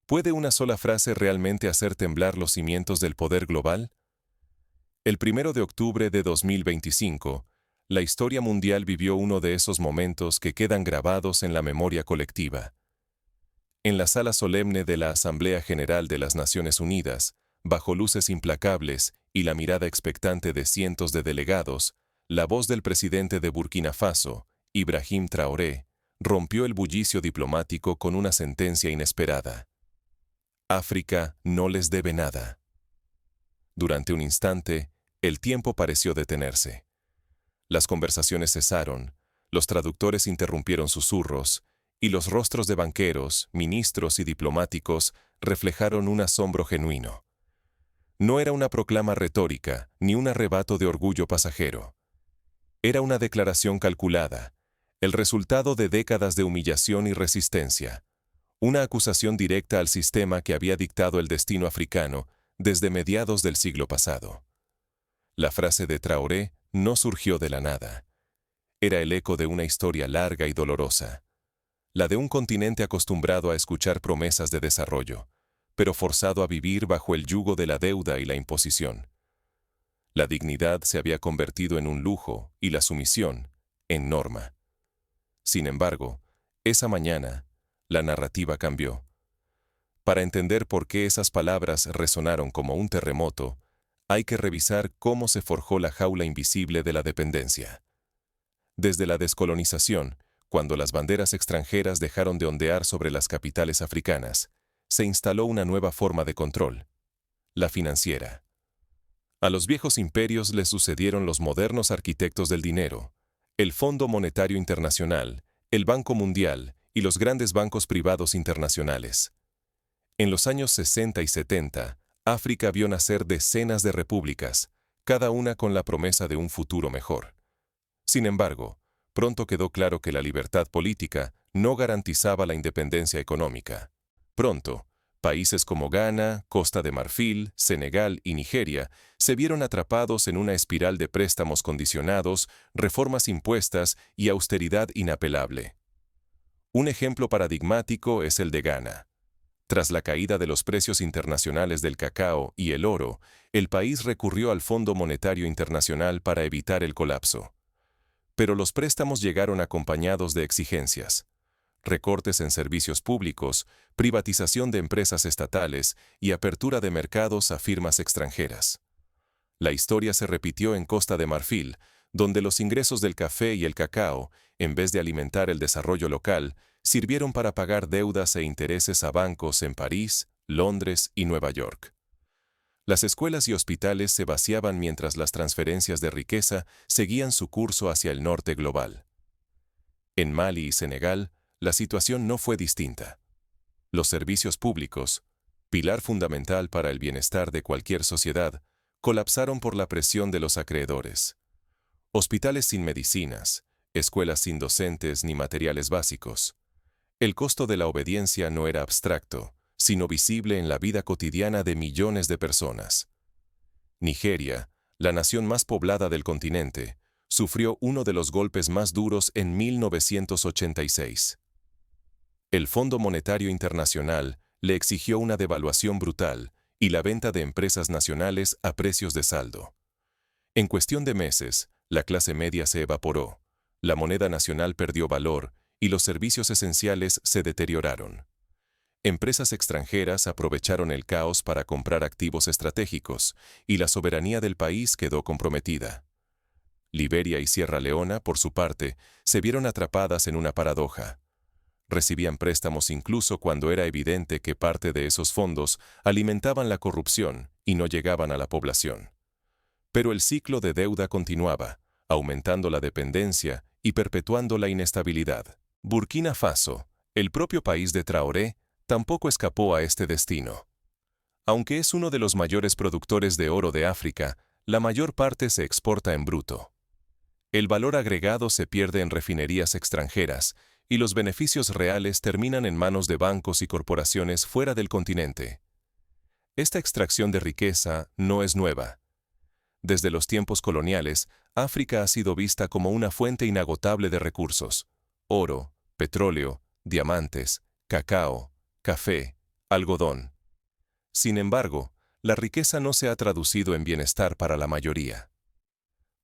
¿Puede una sola frase realmente hacer temblar los cimientos del poder global? El 1 de octubre de 2025, la historia mundial vivió uno de esos momentos que quedan grabados en la memoria colectiva. En la sala solemne de la Asamblea General de las Naciones Unidas, bajo luces implacables y la mirada expectante de cientos de delegados, la voz del presidente de Burkina Faso, Ibrahim Traoré, rompió el bullicio diplomático con una sentencia inesperada. África no les debe nada. Durante un instante, el tiempo pareció detenerse. Las conversaciones cesaron, los traductores interrumpieron susurros, y los rostros de banqueros, ministros y diplomáticos reflejaron un asombro genuino. No era una proclama retórica, ni un arrebato de orgullo pasajero. Era una declaración calculada, el resultado de décadas de humillación y resistencia, una acusación directa al sistema que había dictado el destino africano desde mediados del siglo pasado. La frase de Traoré no surgió de la nada. Era el eco de una historia larga y dolorosa, la de un continente acostumbrado a escuchar promesas de desarrollo, pero forzado a vivir bajo el yugo de la deuda y la imposición. La dignidad se había convertido en un lujo y la sumisión en norma. Sin embargo, esa mañana, la narrativa cambió. Para entender por qué esas palabras resonaron como un terremoto, hay que revisar cómo se forjó la jaula invisible de la dependencia. Desde la descolonización, cuando las banderas extranjeras dejaron de ondear sobre las capitales africanas, se instaló una nueva forma de control, la financiera. A los viejos imperios les sucedieron los modernos arquitectos del dinero, el Fondo Monetario Internacional, el Banco Mundial y los grandes bancos privados internacionales. En los años 60 y 70, África vio nacer decenas de repúblicas, cada una con la promesa de un futuro mejor. Sin embargo, pronto quedó claro que la libertad política no garantizaba la independencia económica. Pronto, países como Ghana, Costa de Marfil, Senegal y Nigeria se vieron atrapados en una espiral de préstamos condicionados, reformas impuestas y austeridad inapelable. Un ejemplo paradigmático es el de Ghana. Tras la caída de los precios internacionales del cacao y el oro, el país recurrió al Fondo Monetario Internacional para evitar el colapso. Pero los préstamos llegaron acompañados de exigencias: recortes en servicios públicos, privatización de empresas estatales y apertura de mercados a firmas extranjeras. La historia se repitió en Costa de Marfil, donde los ingresos del café y el cacao, en vez de alimentar el desarrollo local, sirvieron para pagar deudas e intereses a bancos en París, Londres y Nueva York. Las escuelas y hospitales se vaciaban mientras las transferencias de riqueza seguían su curso hacia el norte global. En Mali y Senegal, la situación no fue distinta. Los servicios públicos, pilar fundamental para el bienestar de cualquier sociedad, colapsaron por la presión de los acreedores. Hospitales sin medicinas, escuelas sin docentes ni materiales básicos. El costo de la obediencia no era abstracto, sino visible en la vida cotidiana de millones de personas. Nigeria, la nación más poblada del continente, sufrió uno de los golpes más duros en 1986. El Fondo Monetario Internacional le exigió una devaluación brutal y la venta de empresas nacionales a precios de saldo. En cuestión de meses, la clase media se evaporó, la moneda nacional perdió valor y los servicios esenciales se deterioraron. Empresas extranjeras aprovecharon el caos para comprar activos estratégicos y la soberanía del país quedó comprometida. Liberia y Sierra Leona, por su parte, se vieron atrapadas en una paradoja. Recibían préstamos incluso cuando era evidente que parte de esos fondos alimentaban la corrupción y no llegaban a la población. Pero el ciclo de deuda continuaba, aumentando la dependencia y perpetuando la inestabilidad. Burkina Faso, el propio país de Traoré, tampoco escapó a este destino. Aunque es uno de los mayores productores de oro de África, la mayor parte se exporta en bruto. El valor agregado se pierde en refinerías extranjeras y los beneficios reales terminan en manos de bancos y corporaciones fuera del continente. Esta extracción de riqueza no es nueva. Desde los tiempos coloniales, África ha sido vista como una fuente inagotable de recursos: oro, petróleo, diamantes, cacao, café, algodón. Sin embargo, la riqueza no se ha traducido en bienestar para la mayoría.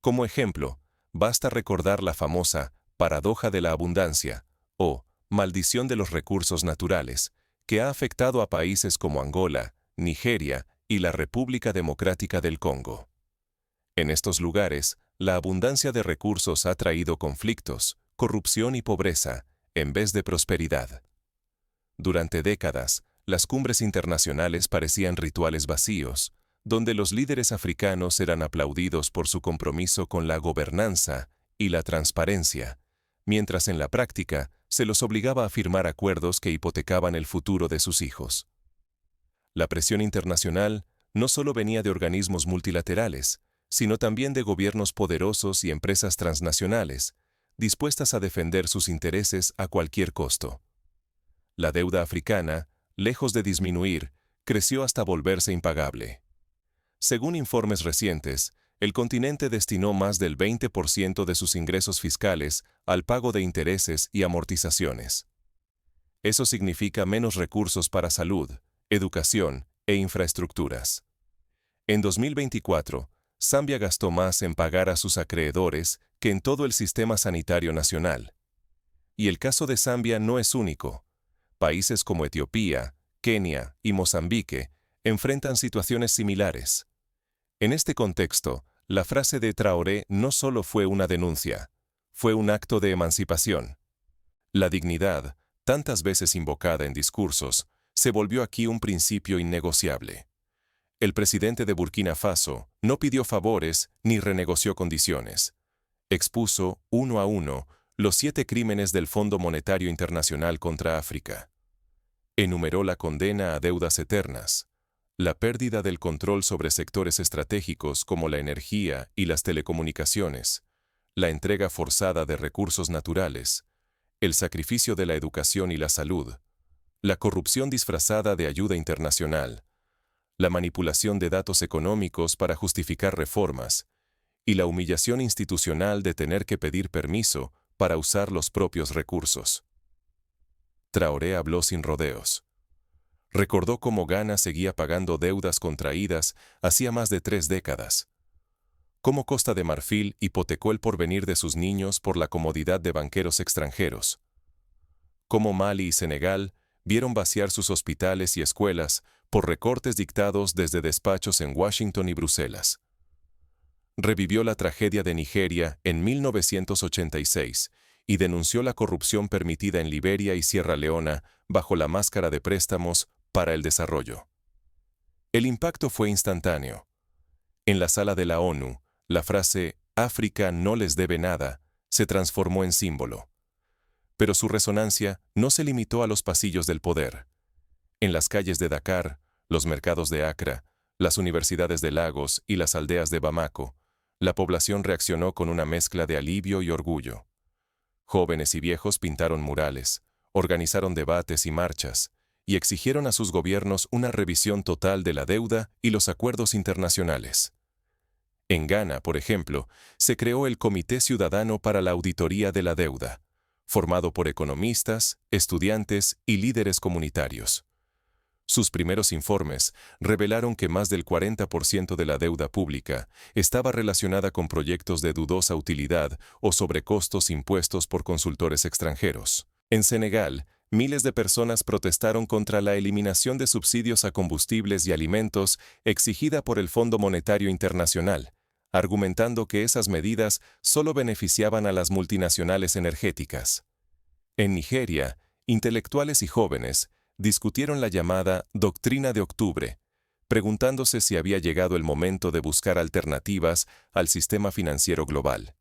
Como ejemplo, basta recordar la famosa paradoja de la abundancia, o maldición de los recursos naturales, que ha afectado a países como Angola, Nigeria y la República Democrática del Congo. En estos lugares, la abundancia de recursos ha traído conflictos, corrupción y pobreza, en vez de prosperidad. Durante décadas, las cumbres internacionales parecían rituales vacíos, donde los líderes africanos eran aplaudidos por su compromiso con la gobernanza y la transparencia, mientras en la práctica se los obligaba a firmar acuerdos que hipotecaban el futuro de sus hijos. La presión internacional no solo venía de organismos multilaterales, sino también de gobiernos poderosos y empresas transnacionales, dispuestas a defender sus intereses a cualquier costo. La deuda africana, lejos de disminuir, creció hasta volverse impagable. Según informes recientes, el continente destinó más del 20% de sus ingresos fiscales al pago de intereses y amortizaciones. Eso significa menos recursos para salud, educación e infraestructuras. En 2024, Zambia gastó más en pagar a sus acreedores que en todo el sistema sanitario nacional. Y el caso de Zambia no es único. Países como Etiopía, Kenia y Mozambique enfrentan situaciones similares. En este contexto, la frase de Traoré no solo fue una denuncia, fue un acto de emancipación. La dignidad, tantas veces invocada en discursos, se volvió aquí un principio innegociable. El presidente de Burkina Faso no pidió favores ni renegoció condiciones. Expuso, uno a uno, los 7 crímenes del Fondo Monetario Internacional contra África. Enumeró la condena a deudas eternas, la pérdida del control sobre sectores estratégicos como la energía y las telecomunicaciones, la entrega forzada de recursos naturales, el sacrificio de la educación y la salud, la corrupción disfrazada de ayuda internacional, la manipulación de datos económicos para justificar reformas, y la humillación institucional de tener que pedir permiso para usar los propios recursos. Traoré habló sin rodeos. Recordó cómo Ghana seguía pagando deudas contraídas hacía más de 3 décadas. Cómo Costa de Marfil hipotecó el porvenir de sus niños por la comodidad de banqueros extranjeros. Cómo Mali y Senegal vieron vaciar sus hospitales y escuelas por recortes dictados desde despachos en Washington y Bruselas. Revivió la tragedia de Nigeria en 1986 y denunció la corrupción permitida en Liberia y Sierra Leona bajo la máscara de préstamos para el desarrollo. El impacto fue instantáneo. En la sala de la ONU, la frase «África no les debe nada» se transformó en símbolo. Pero su resonancia no se limitó a los pasillos del poder. En las calles de Dakar, los mercados de Accra, las universidades de Lagos y las aldeas de Bamako, la población reaccionó con una mezcla de alivio y orgullo. Jóvenes y viejos pintaron murales, organizaron debates y marchas, y exigieron a sus gobiernos una revisión total de la deuda y los acuerdos internacionales. En Ghana, por ejemplo, se creó el Comité Ciudadano para la Auditoría de la Deuda, formado por economistas, estudiantes y líderes comunitarios. Sus primeros informes revelaron que más del 40% de la deuda pública estaba relacionada con proyectos de dudosa utilidad o sobrecostos impuestos por consultores extranjeros. En Senegal, miles de personas protestaron contra la eliminación de subsidios a combustibles y alimentos exigida por el Fondo Monetario Internacional, argumentando que esas medidas solo beneficiaban a las multinacionales energéticas. En Nigeria, intelectuales y jóvenes discutieron la llamada Doctrina de Octubre, preguntándose si había llegado el momento de buscar alternativas al sistema financiero global.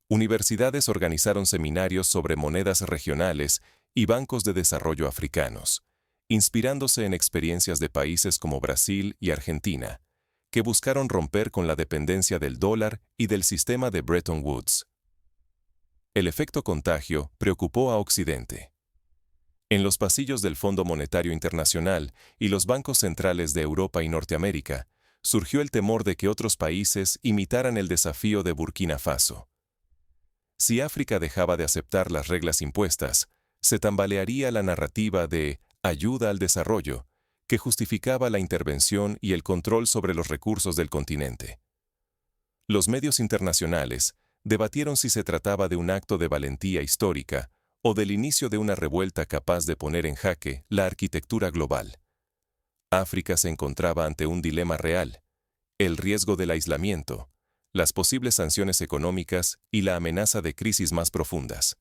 Universidades organizaron seminarios sobre monedas regionales y bancos de desarrollo africanos, inspirándose en experiencias de países como Brasil y Argentina, que buscaron romper con la dependencia del dólar y del sistema de Bretton Woods. El efecto contagio preocupó a Occidente. En los pasillos del Fondo Monetario Internacional y los bancos centrales de Europa y Norteamérica, surgió el temor de que otros países imitaran el desafío de Burkina Faso. Si África dejaba de aceptar las reglas impuestas, se tambalearía la narrativa de ayuda al desarrollo, que justificaba la intervención y el control sobre los recursos del continente. Los medios internacionales debatieron si se trataba de un acto de valentía histórica o del inicio de una revuelta capaz de poner en jaque la arquitectura global. África se encontraba ante un dilema real: el riesgo del aislamiento, las posibles sanciones económicas y la amenaza de crisis más profundas.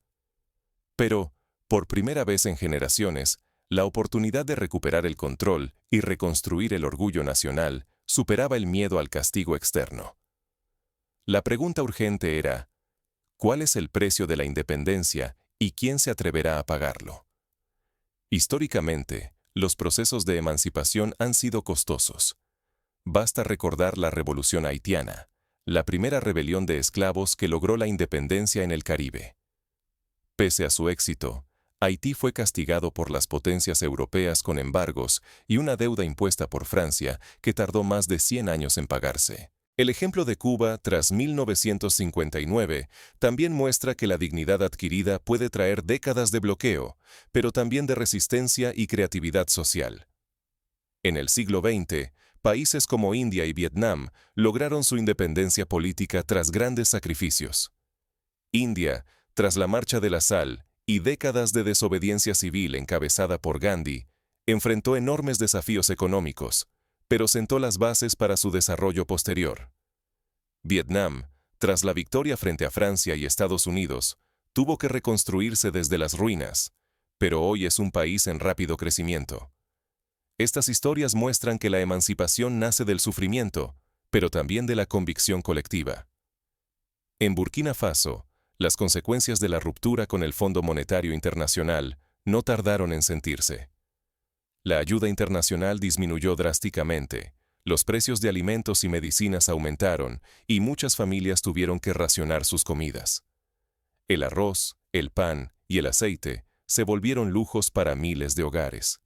Pero, por primera vez en generaciones, la oportunidad de recuperar el control y reconstruir el orgullo nacional superaba el miedo al castigo externo. La pregunta urgente era: ¿cuál es el precio de la independencia y quién se atreverá a pagarlo? Históricamente, los procesos de emancipación han sido costosos. Basta recordar la Revolución Haitiana, la primera rebelión de esclavos que logró la independencia en el Caribe. Pese a su éxito, Haití fue castigado por las potencias europeas con embargos y una deuda impuesta por Francia que tardó más de 100 años en pagarse. El ejemplo de Cuba tras 1959 también muestra que la dignidad adquirida puede traer décadas de bloqueo, pero también de resistencia y creatividad social. En el siglo XX, países como India y Vietnam lograron su independencia política tras grandes sacrificios. India, tras la Marcha de la Sal y décadas de desobediencia civil encabezada por Gandhi, enfrentó enormes desafíos económicos, pero sentó las bases para su desarrollo posterior. Vietnam, tras la victoria frente a Francia y Estados Unidos, tuvo que reconstruirse desde las ruinas, pero hoy es un país en rápido crecimiento. Estas historias muestran que la emancipación nace del sufrimiento, pero también de la convicción colectiva. En Burkina Faso, las consecuencias de la ruptura con el Fondo Monetario Internacional no tardaron en sentirse. La ayuda internacional disminuyó drásticamente, los precios de alimentos y medicinas aumentaron y muchas familias tuvieron que racionar sus comidas. El arroz, el pan y el aceite se volvieron lujos para miles de hogares.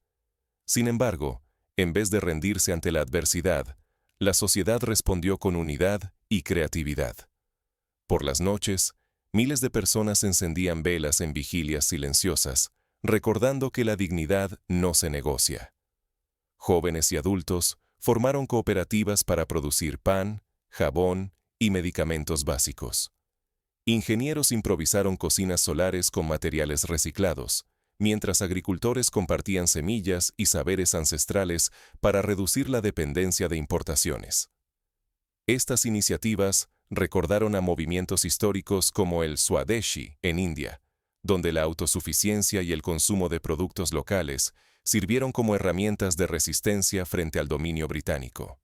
Sin embargo, en vez de rendirse ante la adversidad, la sociedad respondió con unidad y creatividad. Por las noches, miles de personas encendían velas en vigilias silenciosas, recordando que la dignidad no se negocia. Jóvenes y adultos formaron cooperativas para producir pan, jabón y medicamentos básicos. Ingenieros improvisaron cocinas solares con materiales reciclados, mientras agricultores compartían semillas y saberes ancestrales para reducir la dependencia de importaciones. Estas iniciativas recordaron a movimientos históricos como el Swadeshi en India, donde la autosuficiencia y el consumo de productos locales sirvieron como herramientas de resistencia frente al dominio británico.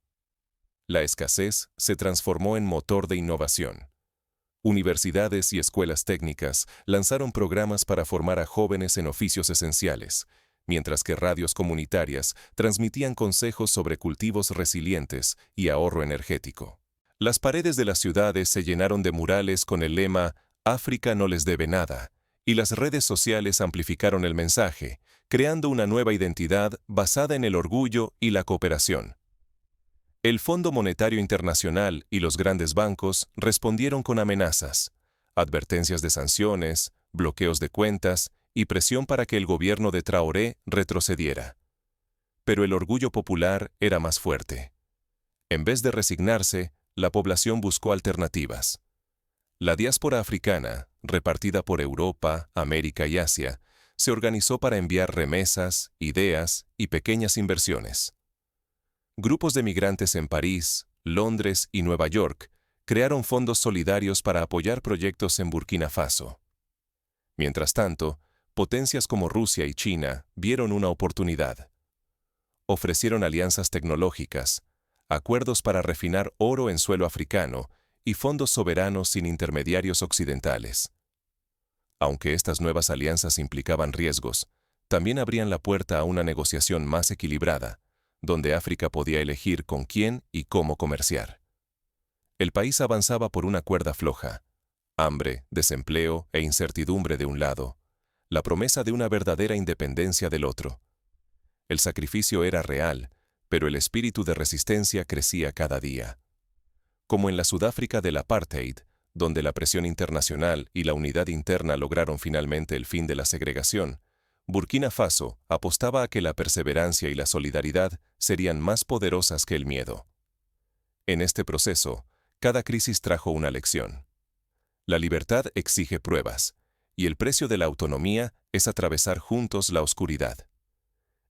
La escasez se transformó en motor de innovación. Universidades y escuelas técnicas lanzaron programas para formar a jóvenes en oficios esenciales, mientras que radios comunitarias transmitían consejos sobre cultivos resilientes y ahorro energético. Las paredes de las ciudades se llenaron de murales con el lema «África no les debe nada», y las redes sociales amplificaron el mensaje, creando una nueva identidad basada en el orgullo y la cooperación. El Fondo Monetario Internacional y los grandes bancos respondieron con amenazas, advertencias de sanciones, bloqueos de cuentas y presión para que el gobierno de Traoré retrocediera. Pero el orgullo popular era más fuerte. En vez de resignarse, la población buscó alternativas. La diáspora africana, repartida por Europa, América y Asia, se organizó para enviar remesas, ideas y pequeñas inversiones. Grupos de migrantes en París, Londres y Nueva York crearon fondos solidarios para apoyar proyectos en Burkina Faso. Mientras tanto, potencias como Rusia y China vieron una oportunidad. Ofrecieron alianzas tecnológicas, acuerdos para refinar oro en suelo africano y fondos soberanos sin intermediarios occidentales. Aunque estas nuevas alianzas implicaban riesgos, también abrían la puerta a una negociación más equilibrada, donde África podía elegir con quién y cómo comerciar. El país avanzaba por una cuerda floja: hambre, desempleo e incertidumbre de un lado, la promesa de una verdadera independencia del otro. El sacrificio era real, pero el espíritu de resistencia crecía cada día. Como en la Sudáfrica del apartheid, donde la presión internacional y la unidad interna lograron finalmente el fin de la segregación, Burkina Faso apostaba a que la perseverancia y la solidaridad serían más poderosas que el miedo. En este proceso, cada crisis trajo una lección. La libertad exige pruebas, y el precio de la autonomía es atravesar juntos la oscuridad.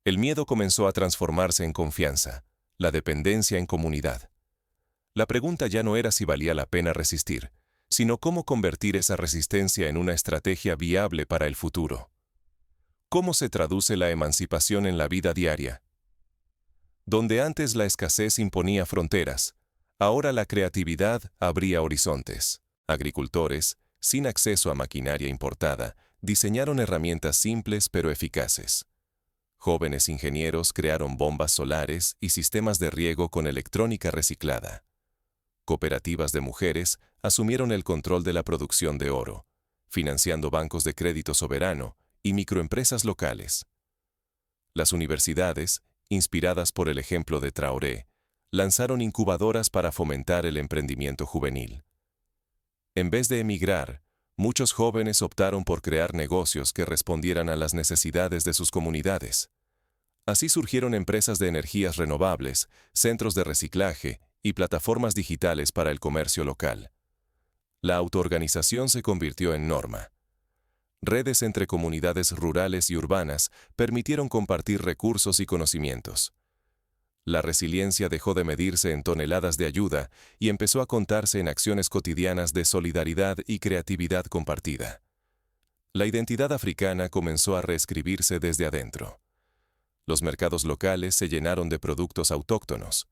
El miedo comenzó a transformarse en confianza, la dependencia en comunidad. La pregunta ya no era si valía la pena resistir, sino cómo convertir esa resistencia en una estrategia viable para el futuro. ¿Cómo se traduce la emancipación en la vida diaria? Donde antes la escasez imponía fronteras, ahora la creatividad abría horizontes. Agricultores, sin acceso a maquinaria importada, diseñaron herramientas simples pero eficaces. Jóvenes ingenieros crearon bombas solares y sistemas de riego con electrónica reciclada. Cooperativas de mujeres asumieron el control de la producción de oro, financiando bancos de crédito soberano y microempresas locales. Las universidades, inspiradas por el ejemplo de Traoré, lanzaron incubadoras para fomentar el emprendimiento juvenil. En vez de emigrar, muchos jóvenes optaron por crear negocios que respondieran a las necesidades de sus comunidades. Así surgieron empresas de energías renovables, centros de reciclaje y plataformas digitales para el comercio local. La autoorganización se convirtió en norma. Redes entre comunidades rurales y urbanas permitieron compartir recursos y conocimientos. La resiliencia dejó de medirse en toneladas de ayuda y empezó a contarse en acciones cotidianas de solidaridad y creatividad compartida. La identidad africana comenzó a reescribirse desde adentro. Los mercados locales se llenaron de productos autóctonos.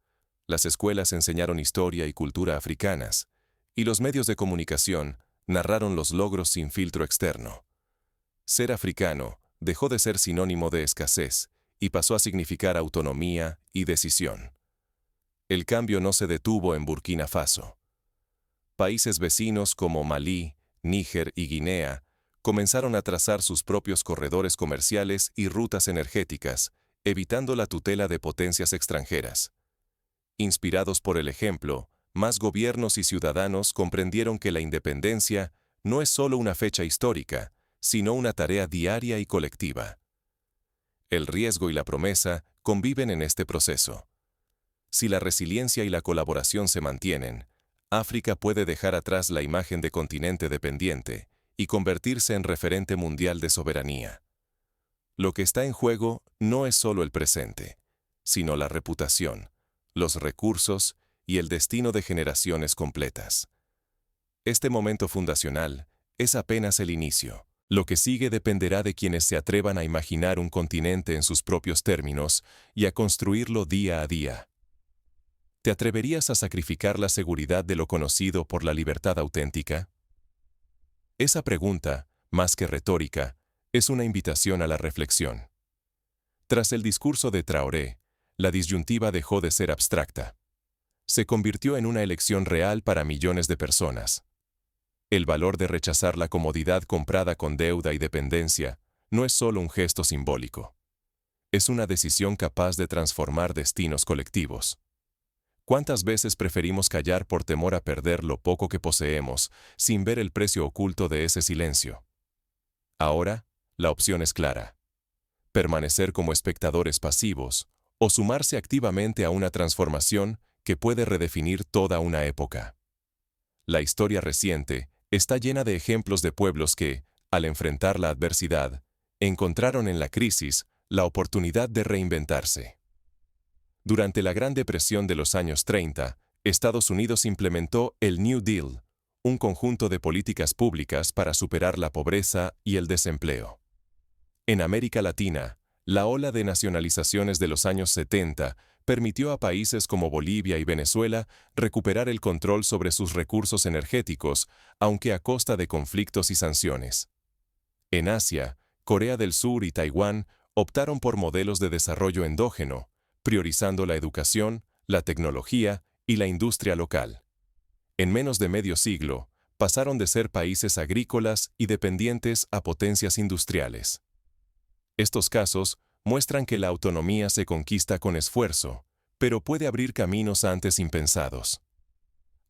Las escuelas enseñaron historia y cultura africanas, y los medios de comunicación narraron los logros sin filtro externo. Ser africano dejó de ser sinónimo de escasez y pasó a significar autonomía y decisión. El cambio no se detuvo en Burkina Faso. Países vecinos como Malí, Níger y Guinea comenzaron a trazar sus propios corredores comerciales y rutas energéticas, evitando la tutela de potencias extranjeras. Inspirados por el ejemplo, más gobiernos y ciudadanos comprendieron que la independencia no es solo una fecha histórica, sino una tarea diaria y colectiva. El riesgo y la promesa conviven en este proceso. Si la resiliencia y la colaboración se mantienen, África puede dejar atrás la imagen de continente dependiente y convertirse en referente mundial de soberanía. Lo que está en juego no es solo el presente, sino la reputación, los recursos y el destino de generaciones completas. Este momento fundacional es apenas el inicio. Lo que sigue dependerá de quienes se atrevan a imaginar un continente en sus propios términos y a construirlo día a día. ¿Te atreverías a sacrificar la seguridad de lo conocido por la libertad auténtica? Esa pregunta, más que retórica, es una invitación a la reflexión. Tras el discurso de Traoré, la disyuntiva dejó de ser abstracta. Se convirtió en una elección real para millones de personas. El valor de rechazar la comodidad comprada con deuda y dependencia no es solo un gesto simbólico. Es una decisión capaz de transformar destinos colectivos. ¿Cuántas veces preferimos callar por temor a perder lo poco que poseemos, sin ver el precio oculto de ese silencio? Ahora, la opción es clara. Permanecer como espectadores pasivos o sumarse activamente a una transformación que puede redefinir toda una época. La historia reciente está llena de ejemplos de pueblos que, al enfrentar la adversidad, encontraron en la crisis la oportunidad de reinventarse. Durante la Gran Depresión de los años 30, Estados Unidos implementó el New Deal, un conjunto de políticas públicas para superar la pobreza y el desempleo. En América Latina, la ola de nacionalizaciones de los años 70 permitió a países como Bolivia y Venezuela recuperar el control sobre sus recursos energéticos, aunque a costa de conflictos y sanciones. En Asia, Corea del Sur y Taiwán optaron por modelos de desarrollo endógeno, priorizando la educación, la tecnología y la industria local. En menos de medio siglo, pasaron de ser países agrícolas y dependientes a potencias industriales. Estos casos muestran que la autonomía se conquista con esfuerzo, pero puede abrir caminos antes impensados.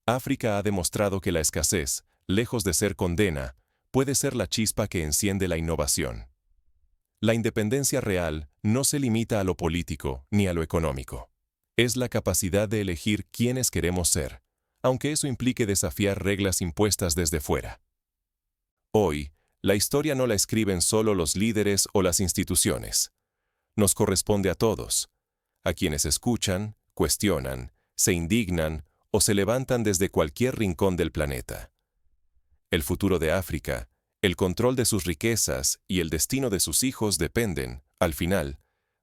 África ha demostrado que la escasez, lejos de ser condena, puede ser la chispa que enciende la innovación. La independencia real no se limita a lo político ni a lo económico. Es la capacidad de elegir quiénes queremos ser, aunque eso implique desafiar reglas impuestas desde fuera. Hoy, la historia no la escriben solo los líderes o las instituciones. Nos corresponde a todos, a quienes escuchan, cuestionan, se indignan o se levantan desde cualquier rincón del planeta. El futuro de África, el control de sus riquezas y el destino de sus hijos dependen, al final,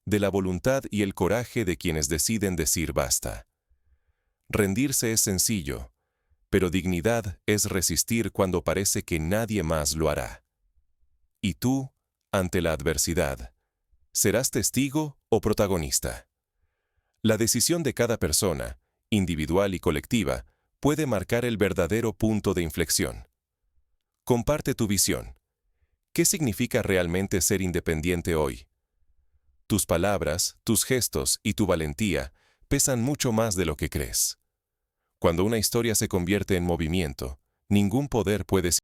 de la voluntad y el coraje de quienes deciden decir basta. Rendirse es sencillo, pero dignidad es resistir cuando parece que nadie más lo hará. ¿Y tú, ante la adversidad, serás testigo o protagonista? La decisión de cada persona, individual y colectiva, puede marcar el verdadero punto de inflexión. Comparte tu visión. ¿Qué significa realmente ser independiente hoy? Tus palabras, tus gestos y tu valentía pesan mucho más de lo que crees. Cuando una historia se convierte en movimiento, ningún poder puede